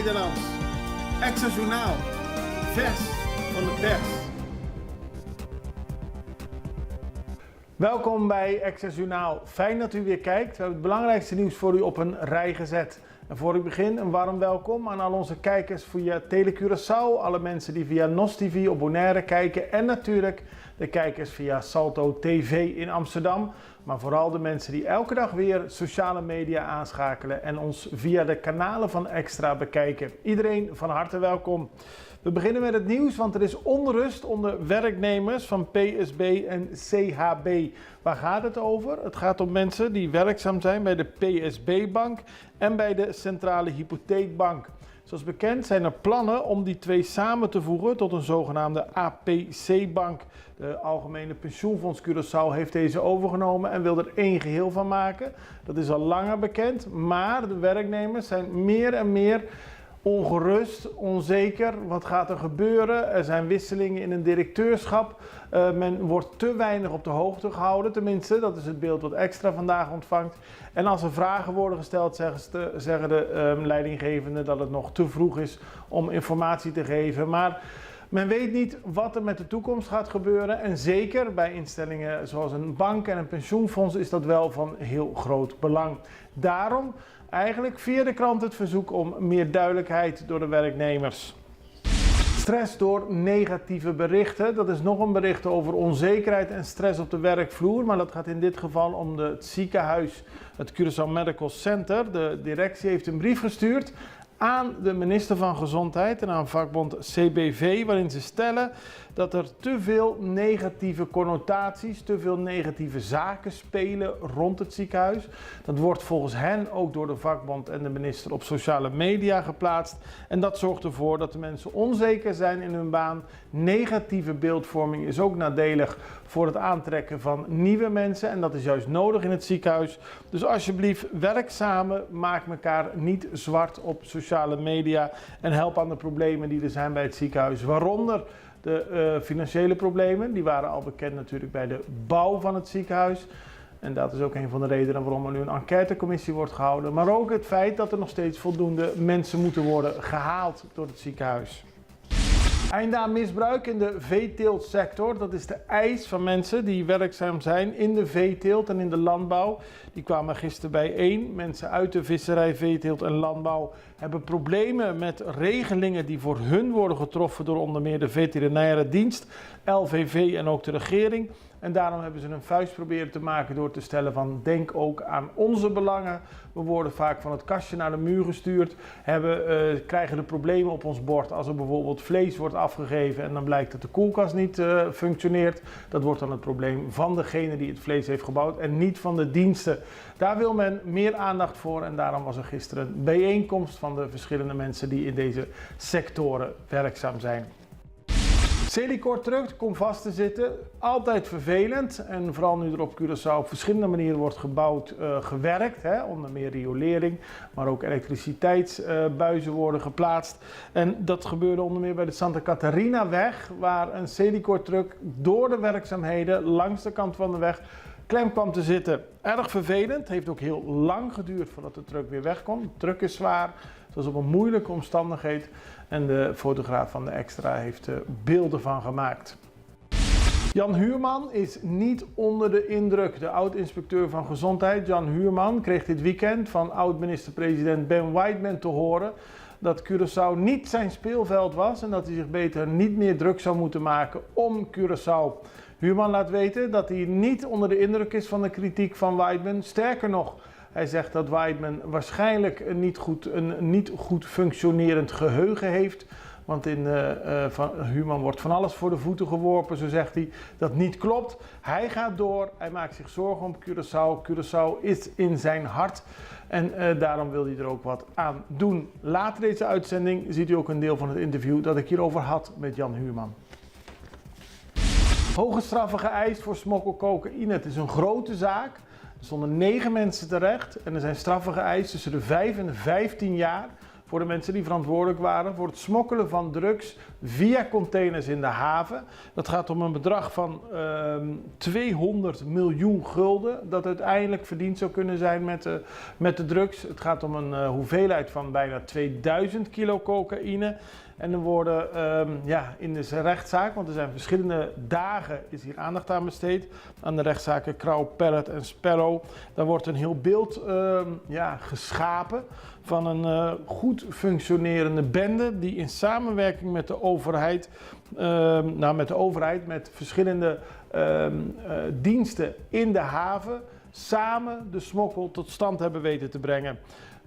Nederlands. Extra Journaal. Vers van de pers. Welkom bij Extra Journaal. Fijn dat u weer kijkt. We hebben het belangrijkste nieuws voor u op een rij gezet. En voor ik begin een warm welkom aan al onze kijkers via Tele Curaçao, alle mensen die via NOS TV op Bonaire kijken en natuurlijk de kijkers via Salto TV in Amsterdam. Maar vooral de mensen die elke dag weer sociale media aanschakelen en ons via de kanalen van Extra bekijken. Iedereen van harte welkom. We beginnen met het nieuws, want er is onrust onder werknemers van PSB en CHB. Waar gaat het over? Het gaat om mensen die werkzaam zijn bij de PSB-bank en bij de Centrale Hypotheekbank. Zoals bekend zijn er plannen om die twee samen te voegen tot een zogenaamde APC-bank. De Algemene Pensioenfonds Curaçao heeft deze overgenomen en wil er één geheel van maken. Dat is al langer bekend, maar de werknemers zijn meer en meer ongerust, onzeker. Wat gaat er gebeuren? Er zijn wisselingen in een directeurschap. Men wordt te weinig op de hoogte gehouden. Tenminste, dat is het beeld wat Extra vandaag ontvangt. En als er vragen worden gesteld, zeggen de leidinggevenden dat het nog te vroeg is om informatie te geven. Maar men weet niet wat er met de toekomst gaat gebeuren. En zeker bij instellingen zoals een bank en een pensioenfonds is dat wel van heel groot belang. Daarom eigenlijk via de krant het verzoek om meer duidelijkheid door de werknemers. Stress door negatieve berichten. Dat is nog een bericht over onzekerheid en stress op de werkvloer. Maar dat gaat in dit geval om het ziekenhuis, het Curaçao Medical Center. De directie heeft een brief gestuurd aan de minister van Gezondheid en aan vakbond CBV, waarin ze stellen dat er te veel negatieve connotaties, te veel negatieve zaken spelen rond het ziekenhuis. Dat wordt volgens hen ook door de vakbond en de minister op sociale media geplaatst. En dat zorgt ervoor dat de mensen onzeker zijn in hun baan. Negatieve beeldvorming is ook nadelig voor het aantrekken van nieuwe mensen. En dat is juist nodig in het ziekenhuis. Dus alsjeblieft, werk samen, maak elkaar niet zwart op sociale media. En help aan de problemen die er zijn bij het ziekenhuis. Waaronder de financiële problemen, die waren al bekend natuurlijk bij de bouw van het ziekenhuis. En dat is ook een van de redenen waarom er nu een enquêtecommissie wordt gehouden. Maar ook het feit dat er nog steeds voldoende mensen moeten worden gehaald door het ziekenhuis. Einde aan misbruik in de veeteeltsector. Dat is de eis van mensen die werkzaam zijn in de veeteelt en in de landbouw. Die kwamen gisteren bijeen. Mensen uit de visserij, veeteelt en landbouw hebben problemen met regelingen die voor hun worden getroffen door onder meer de veterinaire dienst, LVV en ook de regering. En daarom hebben ze een vuist proberen te maken door te stellen van denk ook aan onze belangen. We worden vaak van het kastje naar de muur gestuurd, krijgen de problemen op ons bord als er bijvoorbeeld vlees wordt afgegeven en dan blijkt dat de koelkast niet functioneert. Dat wordt dan het probleem van degene die het vlees heeft gebouwd en niet van de diensten. Daar wil men meer aandacht voor en daarom was er gisteren een bijeenkomst van de verschillende mensen die in deze sectoren werkzaam zijn. Celicor terug, komt vast te zitten. Altijd vervelend en vooral nu er op Curaçao op verschillende manieren wordt gewerkt. Onder meer riolering, maar ook elektriciteitsbuizen worden geplaatst. En dat gebeurde onder meer bij de Santa Catarina-weg, waar een Celicor truck door de werkzaamheden langs de kant van de weg klem kwam te zitten. Erg vervelend, het heeft ook heel lang geduurd voordat de truck weer weg kon. De truck is zwaar, het was op een moeilijke omstandigheid en de fotograaf van de Extra heeft beelden van gemaakt. Jan Huurman is niet onder de indruk. De oud-inspecteur van Gezondheid, Jan Huurman, kreeg dit weekend van oud-minister-president Ben Whiteman te horen dat Curaçao niet zijn speelveld was en dat hij zich beter niet meer druk zou moeten maken om Curaçao. Huurman laat weten dat hij niet onder de indruk is van de kritiek van Whiteman. Sterker nog, hij zegt dat Whiteman waarschijnlijk een niet goed functionerend geheugen heeft. Want van Huurman wordt van alles voor de voeten geworpen, zo zegt hij. Dat niet klopt. Hij gaat door, hij maakt zich zorgen om Curaçao. Curaçao is in zijn hart en daarom wil hij er ook wat aan doen. Later deze uitzending ziet u ook een deel van het interview dat ik hierover had met Jan Huurman. Hoge straffen geëist voor smokkel cocaïne. Het is een grote zaak. Er stonden 9 mensen terecht en er zijn straffen geëist tussen de 5 en de 15 jaar voor de mensen die verantwoordelijk waren voor het smokkelen van drugs via containers in de haven. Dat gaat om een bedrag van 200 miljoen gulden dat uiteindelijk verdiend zou kunnen zijn met de drugs. Het gaat om een hoeveelheid van bijna 2000 kilo cocaïne. En er worden in deze rechtszaak, want er zijn verschillende dagen, is hier aandacht aan besteed. Aan de rechtszaken Crow, Parrot en Sparrow. Daar wordt een heel beeld geschapen van een goed functionerende bende die in samenwerking met de overheid, met verschillende diensten in de haven, samen de smokkel tot stand hebben weten te brengen.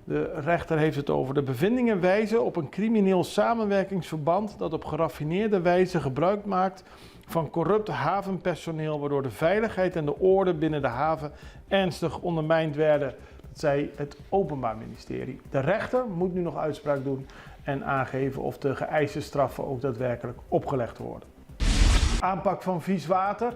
De rechter heeft het over de bevindingen wijzen op een crimineel samenwerkingsverband dat op geraffineerde wijze gebruik maakt van corrupt havenpersoneel, waardoor de veiligheid en de orde binnen de haven ernstig ondermijnd werden. Dat zei het Openbaar Ministerie. De rechter moet nu nog uitspraak doen en aangeven of de geëiste straffen ook daadwerkelijk opgelegd worden. Aanpak van vies water.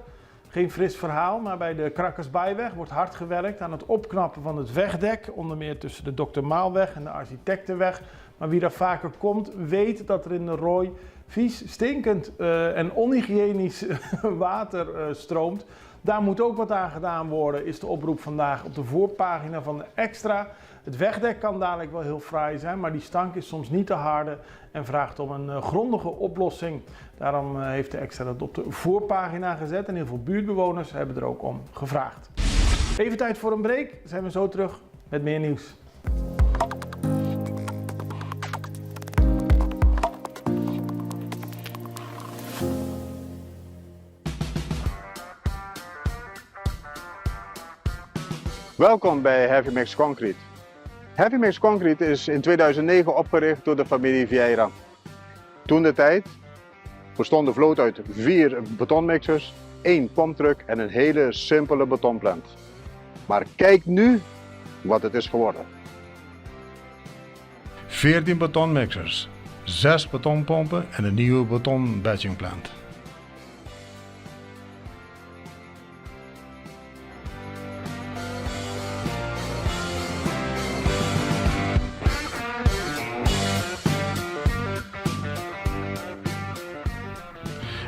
Geen fris verhaal, maar bij de Krakkersbaiweg wordt hard gewerkt aan het opknappen van het wegdek, onder meer tussen de Dr. Maalweg en de Architectenweg. Maar wie daar vaker komt, weet dat er in de Rooi vies, stinkend en onhygiënisch water stroomt. Daar moet ook wat aan gedaan worden, is de oproep vandaag op de voorpagina van de Extra. Het wegdek kan dadelijk wel heel fraai zijn, maar die stank is soms niet te harde en vraagt om een grondige oplossing. Daarom heeft de Extra dat op de voorpagina gezet en heel veel buurtbewoners hebben er ook om gevraagd. Even tijd voor een break, dan zijn we zo terug met meer nieuws. Welkom bij Heavy Mix Concrete. Heavy Mix Concrete is in 2009 opgericht door de familie Vieira. Toen de tijd bestond de vloot uit 4 betonmixers, 1 pomptruck en een hele simpele betonplant. Maar kijk nu wat het is geworden. 14 betonmixers, 6 betonpompen en een nieuwe betonbatchingplant.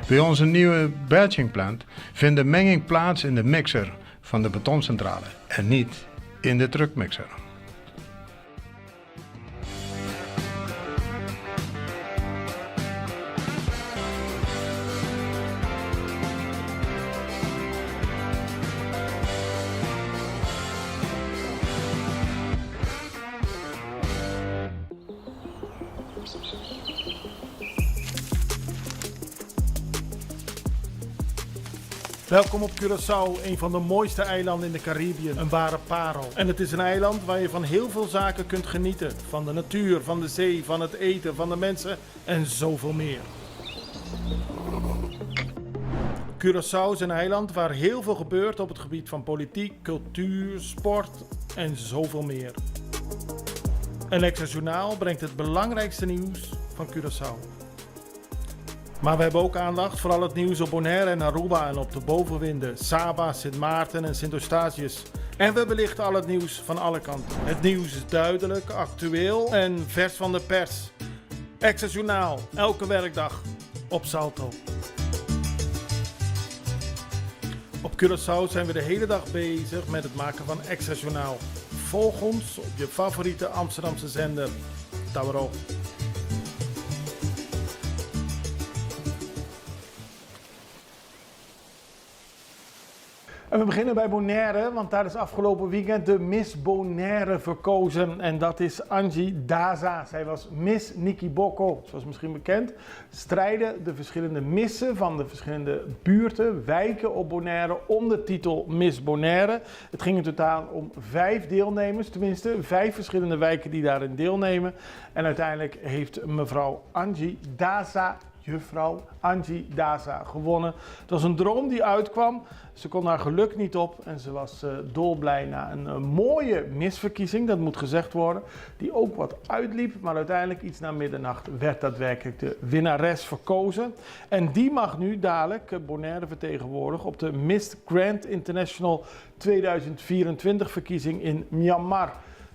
Bij onze nieuwe batchingplant vindt de menging plaats in de mixer van de betoncentrale en niet in de truckmixer. Welkom op Curaçao, een van de mooiste eilanden in de Caribiën, een ware parel. En het is een eiland waar je van heel veel zaken kunt genieten. Van de natuur, van de zee, van het eten, van de mensen en zoveel meer. Curaçao is een eiland waar heel veel gebeurt op het gebied van politiek, cultuur, sport en zoveel meer. Een Extra Journaal brengt het belangrijkste nieuws van Curaçao. Maar we hebben ook aandacht voor al het nieuws op Bonaire en Aruba en op de bovenwinden, Saba, Sint Maarten en Sint Eustatius. En we belichten al het nieuws van alle kanten. Het nieuws is duidelijk, actueel en vers van de pers. Extra Journaal, elke werkdag op Salto. Op Curaçao zijn we de hele dag bezig met het maken van Extra Journaal. Volg ons op je favoriete Amsterdamse zender, Tauro. En we beginnen bij Bonaire, want daar is afgelopen weekend de Miss Bonaire verkozen. En dat is Angie Daza. Zij was Miss Nikki Boko, zoals misschien bekend. Strijden de verschillende missen van de verschillende buurten, wijken op Bonaire om de titel Miss Bonaire. Het ging in totaal om 5 deelnemers, tenminste 5 verschillende wijken die daarin deelnemen. En uiteindelijk heeft mevrouw Angie Daza, juffrouw Angie Daza, gewonnen. Het was een droom die uitkwam. Ze kon haar geluk niet op en ze was dolblij na een mooie misverkiezing, dat moet gezegd worden, die ook wat uitliep, maar uiteindelijk iets na middernacht werd daadwerkelijk de winnares verkozen. En die mag nu dadelijk Bonaire vertegenwoordigen op de Miss Grand International 2024 verkiezing in Myanmar.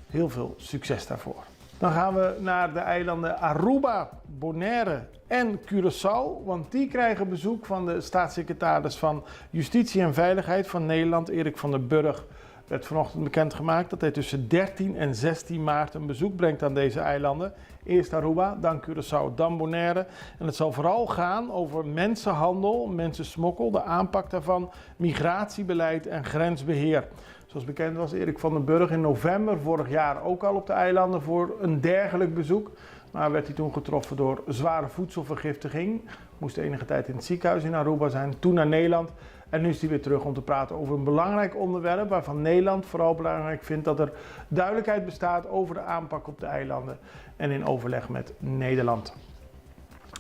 Heel veel succes daarvoor. Dan gaan we naar de eilanden Aruba, Bonaire en Curaçao, want die krijgen bezoek van de staatssecretaris van Justitie en Veiligheid van Nederland, Erik van den Burg. Werd vanochtend bekendgemaakt dat hij tussen 13 en 16 maart een bezoek brengt aan deze eilanden. Eerst Aruba, dan Curaçao, dan Bonaire. En het zal vooral gaan over mensenhandel, mensensmokkel, de aanpak daarvan, migratiebeleid en grensbeheer. Zoals bekend was Erik van den Burg in november vorig jaar ook al op de eilanden voor een dergelijk bezoek. Maar werd hij toen getroffen door zware voedselvergiftiging. Moest enige tijd in het ziekenhuis in Aruba zijn, toen naar Nederland. En nu is hij weer terug om te praten over een belangrijk onderwerp waarvan Nederland vooral belangrijk vindt dat er duidelijkheid bestaat over de aanpak op de eilanden en in overleg met Nederland.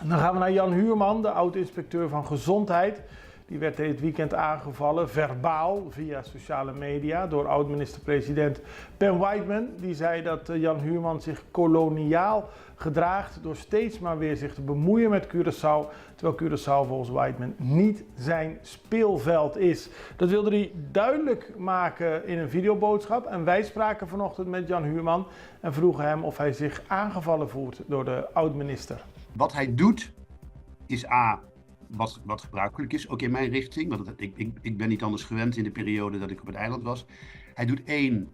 En dan gaan we naar Jan Huurman, de oud-inspecteur van Gezondheid. Die werd dit weekend aangevallen, verbaal, via sociale media, door oud-minister-president Ben Whiteman. Die zei dat Jan Huurman zich koloniaal gedraagt door steeds maar weer zich te bemoeien met Curaçao. Terwijl Curaçao volgens Whiteman niet zijn speelveld is. Dat wilde hij duidelijk maken in een videoboodschap. En wij spraken vanochtend met Jan Huurman en vroegen hem of hij zich aangevallen voelt door de oud-minister. Wat hij doet is A, wat gebruikelijk is, ook in mijn richting. Want ik ben niet anders gewend in de periode dat ik op het eiland was. Hij doet 1,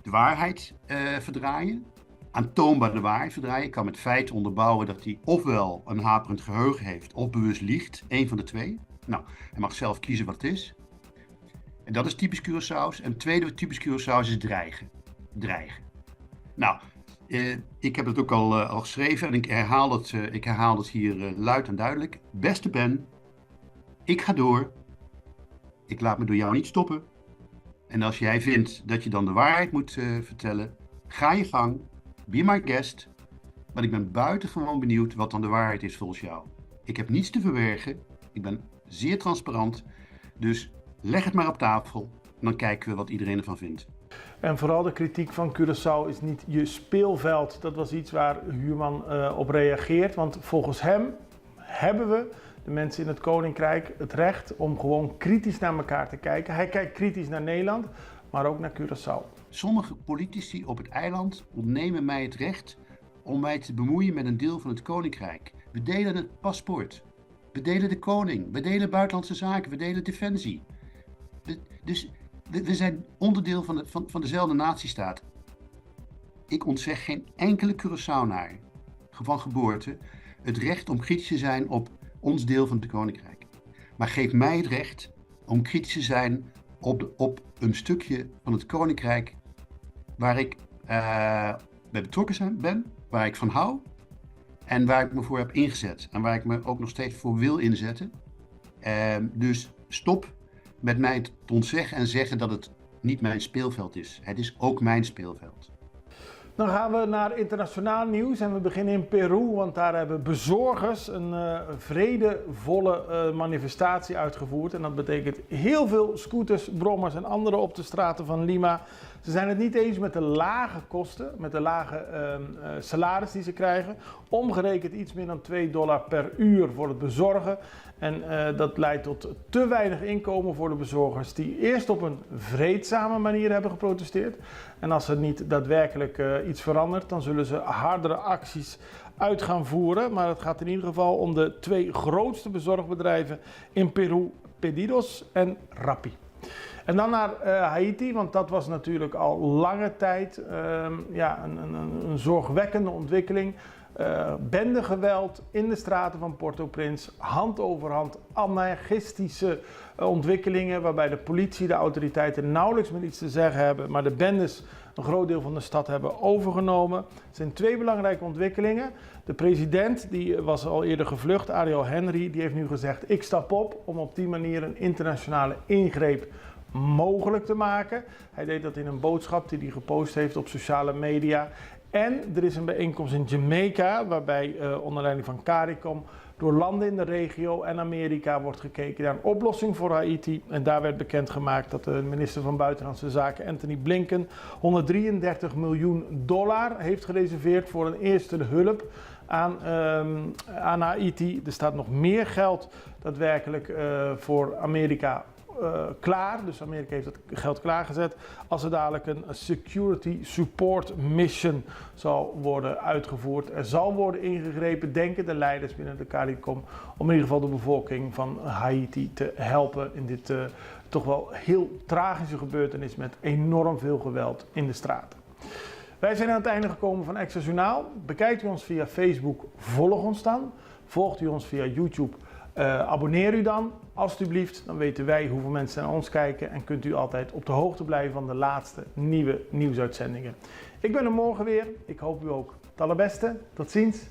de waarheid verdraaien. Aantoonbaar de waarheid verdraaien. Ik kan met feiten onderbouwen dat hij ofwel een haperend geheugen heeft of bewust liegt. 1 van de 2. Nou, hij mag zelf kiezen wat het is. En dat is typisch Curaçao's. En het tweede typisch Curaçao's is dreigen. Dreigen. Nou, ik heb het ook al geschreven en ik herhaal het hier luid en duidelijk. Beste Ben, ik ga door. Ik laat me door jou niet stoppen. En als jij vindt dat je dan de waarheid moet vertellen, ga je gang. Be my guest. Maar ik ben buitengewoon benieuwd wat dan de waarheid is volgens jou. Ik heb niets te verbergen. Ik ben zeer transparant. Dus leg het maar op tafel. En dan kijken we wat iedereen ervan vindt. En vooral de kritiek van Curaçao is niet je speelveld. Dat was iets waar Huurman op reageert. Want volgens hem hebben we, de mensen in het Koninkrijk, het recht om gewoon kritisch naar elkaar te kijken. Hij kijkt kritisch naar Nederland, maar ook naar Curaçao. Sommige politici op het eiland ontnemen mij het recht om mij te bemoeien met een deel van het Koninkrijk. We delen het paspoort. We delen de koning. We delen buitenlandse zaken. We delen defensie. We zijn onderdeel van dezelfde natiestaat. Ik ontzeg geen enkele Curaçaonaar van geboorte het recht om kritisch te zijn op ons deel van het Koninkrijk. Maar geef mij het recht om kritisch te zijn op een stukje van het Koninkrijk waar ik bij betrokken ben, waar ik van hou en waar ik me voor heb ingezet en waar ik me ook nog steeds voor wil inzetten. Dus stop met mij te ontzeggen en zeggen dat het niet mijn speelveld is. Het is ook mijn speelveld. Dan gaan we naar internationaal nieuws en we beginnen in Peru, want daar hebben bezorgers een vredevolle manifestatie uitgevoerd. En dat betekent heel veel scooters, brommers en anderen op de straten van Lima. Ze zijn het niet eens met de lage kosten, met de lage salaris die ze krijgen. Omgerekend iets meer dan $2 per uur voor het bezorgen. En dat leidt tot te weinig inkomen voor de bezorgers die eerst op een vreedzame manier hebben geprotesteerd. En als er niet daadwerkelijk iets verandert, dan zullen ze hardere acties uit gaan voeren. Maar het gaat in ieder geval om de 2 grootste bezorgbedrijven in Peru, Pedidos en Rappi. En dan naar Haiti, want dat was natuurlijk al lange tijd een zorgwekkende ontwikkeling. Bendegeweld in de straten van Port-au-Prince, hand over hand, anarchistische ontwikkelingen waarbij de politie, de autoriteiten nauwelijks meer iets te zeggen hebben, maar de bendes een groot deel van de stad hebben overgenomen. Er zijn 2 belangrijke ontwikkelingen. De president, die was al eerder gevlucht, Ariel Henry, die heeft nu gezegd: ik stap op om op die manier een internationale ingreep mogelijk te maken. Hij deed dat in een boodschap die hij gepost heeft op sociale media. En er is een bijeenkomst in Jamaica, waarbij onder leiding van CARICOM door landen in de regio en Amerika wordt gekeken naar een oplossing voor Haiti. En daar werd bekendgemaakt dat de minister van Buitenlandse Zaken, Antony Blinken, $133 miljoen heeft gereserveerd voor een eerste hulp aan Haiti. Er staat nog meer geld daadwerkelijk voor Amerika klaar. Dus Amerika heeft het geld klaargezet. Als er dadelijk een security support mission zal worden uitgevoerd. Er zal worden ingegrepen, denken de leiders binnen de CARICOM, om in ieder geval de bevolking van Haiti te helpen in dit toch wel heel tragische gebeurtenis met enorm veel geweld in de straten. Wij zijn aan het einde gekomen van Extra Journaal. Bekijkt u ons via Facebook, volg ons dan. Volgt u ons via YouTube, abonneer u dan alstublieft. Dan weten wij hoeveel mensen naar ons kijken en kunt u altijd op de hoogte blijven van de laatste nieuwe nieuwsuitzendingen. Ik ben er morgen weer. Ik hoop u ook. Het allerbeste. Tot ziens.